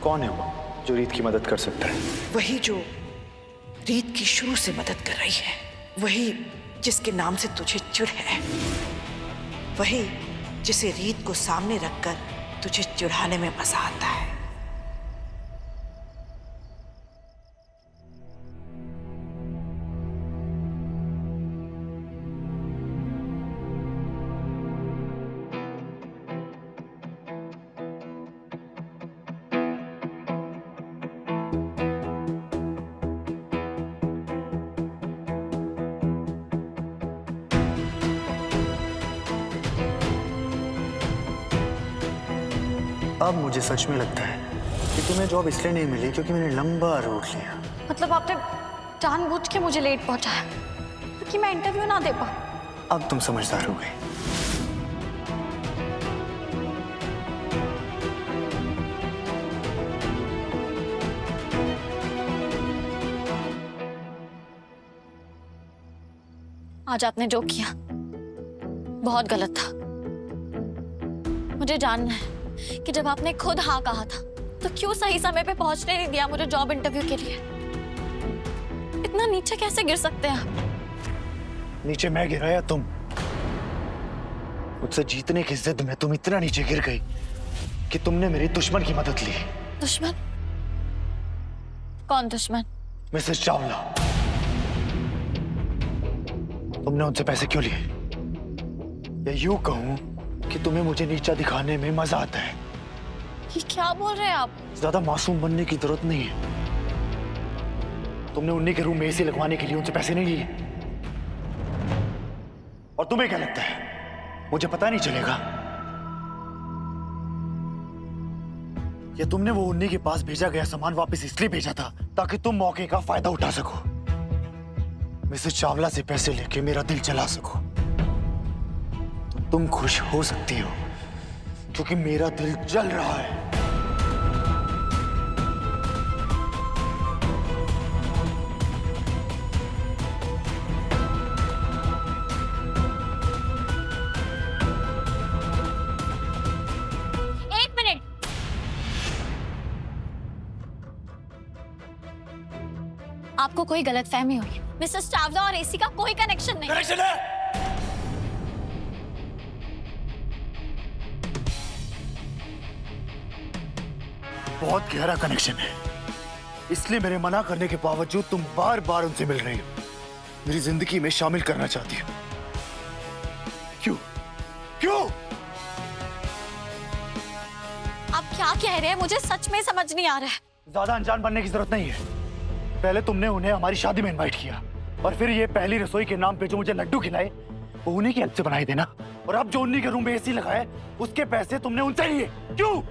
कौन है वो जो रीत की मदद कर सकता है? वही जो रीत की शुरू से मदद कर रही है, वही जिसके नाम से तुझे चिढ़ है, वही जिसे रीत को सामने रखकर तुझे चिढ़ाने में मजा आता है। अब मुझे सच में लगता है कि तुम्हें जॉब इसलिए नहीं मिली क्योंकि मैंने लंबा रूट लिया। मतलब आपने जानबूझ के मुझे लेट पहुंचाया क्योंकि मैं इंटरव्यू ना दे पाऊं। अब तुम समझदार हो गई। आज आपने जो किया बहुत गलत था। मुझे जानना है कि जब आपने खुद हाँ कहा था तो क्यों सही समय पे पहुंचने नहीं दिया मुझे जॉब इंटरव्यू के लिए? इतना नीचे कैसे गिर सकते हैं आप? नीचे मैं गिरा या तुम? मुझसे जीतने की जिद में तुम इतना नीचे गिर गई कि तुमने मेरी दुश्मन की मदद ली। दुश्मन? कौन दुश्मन? मिसेस चावला। तुमने उनसे पैसे क्यों लिए? या यूं कहूं कि तुम्हें मुझे नीचा दिखाने में मजा आता है। ये क्या बोल रहे हैं आप? ज्यादा मासूम बनने की जरूरत नहीं है। तुमने उन्हीं के रूम में एसी लगवाने के लिए उनसे पैसे नहीं लिए। और तुम्हें क्या लगता है मुझे पता नहीं चलेगा? या तुमने वो उन्हीं के पास भेजा गया सामान वापस इसलिए भेजा था ताकि तुम मौके का फायदा उठा सको, मिसेस चावला से पैसे लेके मेरा दिल जला सको? तुम खुश हो सकती हो क्योंकि मेरा दिल जल रहा है। एक मिनट। आपको कोई गलतफहमी हुई। मिसेस चावला और एसी का कोई कनेक्शन नहीं। कनेक्शन है। बहुत गहरा कनेक्शन है। इसलिए मेरे मना करने के बावजूद तुम बार बार उनसे मिल रही हो, मेरी जिंदगी में शामिल करना चाहती हो। क्यों? क्यों? आप क्या कह रहे हैं? मुझे सच में समझ नहीं आ रहा है। ज्यादा अनजान बनने की जरूरत नहीं है। पहले तुमने उन्हें हमारी शादी में इनवाइट किया और फिर ये पहली रसोई के नाम पे जो मुझे लड्डू खिलाए वो उन्हीं के हाथ से बनाए थे ना। और अब जो उन्हीं के रूम में एसी लगाए उसके पैसे तुमने उनसे लिए। क्यों?